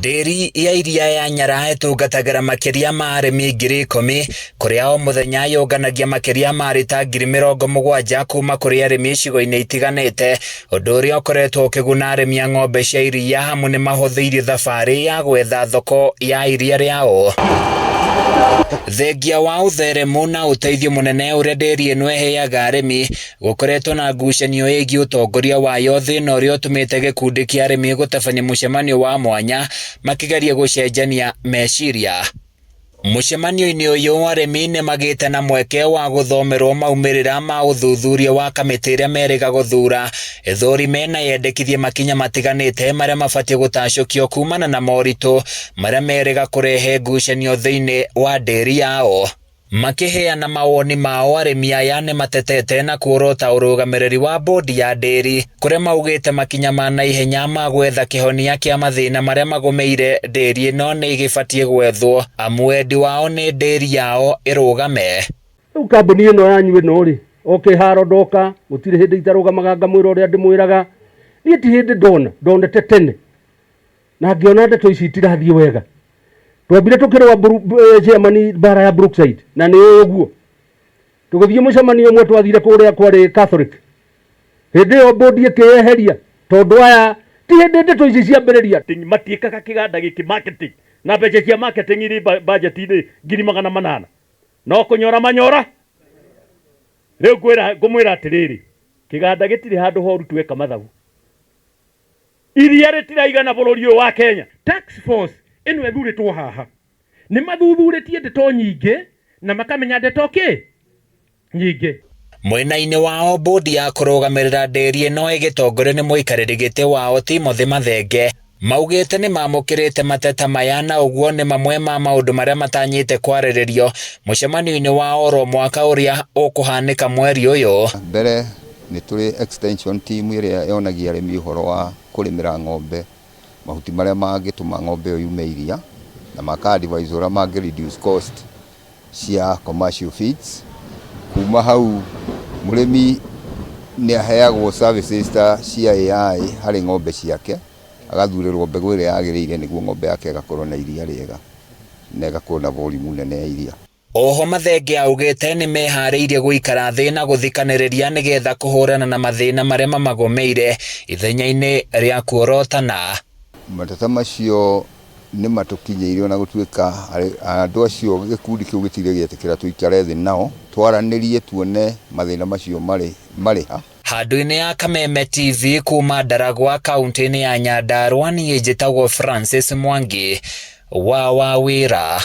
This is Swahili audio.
Nderi ya iria ya Nyara ĩtungatagĩra makĩria ma arĩmi 10,000 kũrĩa o mũthenya yũnganagia makĩria ma lita 70,000 kuma kũrĩ arĩmi icigo-inĩ itiganĩte, ũndũ ũrĩa ũkoretwo ũkĩguna arĩmi a ng'ombe cia iria hamwe nĩ mahũthĩirie thabarĩ ya gwetha thoko ya iria rĩao. Thengia wa ũtheremu na ũteithio mũnene ũrĩa nderi ĩno ĩheaga arĩmi, gũkoretwo na ngucanio ĩgiĩ ũtongoria wayo, thĩna ũrĩa ũtũmĩte gĩkundi kĩa arĩmi gũtabania mũcemanio wa mwanya makĩgeria gũcenjania meciria. Mũcemanio-inĩ ũyũ arĩmi nĩ magĩte na mweke wa gũthomerwo maumĩrĩra ma ũthuthuria wa kamĩtĩ ĩrĩa merĩga gũthura, ĩthũrime na yendekithie makinya matiganĩte marĩa mabatiĩ gũtacũkio kumana na moritũ marĩa merĩga kũrehe ngucanio thĩinĩ wa nderi yao. Makĩheana mawoni mao, arĩmi aya nĩ matetete na kuorota ũrũgamĩrĩri wa bodi ya nderi kũrĩa maugĩte makinya ma naihenya ma gwetha kĩhonia kĩa mathĩna marĩa magũmĩire nderi ĩno nĩ gĩbatiĩ gwethwo, amu wendi wao nĩ nderi yao ĩrũgame. Rĩu kambuni ĩno yanyu ĩno rĩ, okĩharo ndoka gũtirĩ hĩndĩ itarũgamaga ngamwĩra ũrĩa ndĩmwĩraga. Niĩ ti hĩndĩ ndonete tene na ngĩona ndeto ici itirathiĩ wega. Twambire tukĩrũa chairman bara ya Brookside na nĩ ũguo tũgĩthiĩ mũcemanio ũmwe twathire kũrĩa kwarĩ Catholic. Hĩndĩ ĩyo bodi ĩkĩyeheria tondũ aya ti hĩndĩ ndeto ici ciambĩrĩria matiĩkaga kĩganda gĩkĩ marketing na mbeca cia marketing irĩ budget-inĩ 800,000 no kũnyora manyora. Rĩu ngũmwĩra atĩrĩrĩ, kĩganda gĩtirĩ handũ horu tweka mathabu, iria rĩtiraigana bũrũri ũyũ wa Kenya. Tax force ĩno ĩthurĩtwo haha nĩ mathuthurĩtie ndeto nyingĩ na makamenya ndeto nyingĩ. Mwena-inĩ wao, bodi ya kũrũgamĩrĩra nderi ĩno ĩgĩtongorio nĩ mũikarĩri gĩtĩ wao Timothy Mathenge, maugĩte nĩ mamũkĩrĩte mateta maya na ũguo nĩ mamwe ma maũndũ marĩa matanyĩte kwarĩrĩrio mũcemanio-inĩ wa oro mwaka ũrĩa ũkũhanĩka mweri ũyũ. Mbere nĩ tũrĩ extension team ĩrĩa yonagia arĩmi ũhoro wa kũrĩmĩra ng'ombe, mahuti marĩa mangĩtũma ng'ombe ĩyo yume iria, na maka-advise ũrĩa mangĩ-reduce cost cia commercial feeds. Kuma hau mũrĩmi nĩ aheagwo services ta cia AI harĩ ng'ombe ciake, agathurĩrwo mbegũ ĩrĩa yagĩrĩire nĩguo ng'ombe yake ĩgakorwo na iria rĩega na ĩgakorwo na volume nene ya iria. Oho Mathenge augĩte nĩ meharĩirie gũikara thĩ na gũthikanĩrĩria nĩgetha kũhũrana na mathĩna marĩa mamagũmĩire ithenya-inĩ rĩa kuorotana. Mateta macio nĩ matũkinyĩire na gũtuĩka andũ acio gĩkundi kĩu gĩtirĩ gĩetĩkĩra tũikare thĩ nao twaranĩrie tuone mathĩna macio marĩ ha. Handũ-inĩ ya Kameme TV kuma Ndaragwa kaunti-inĩ ya Nyandarua, niĩ njĩtagwo Francis Mwangi wa Wawĩra.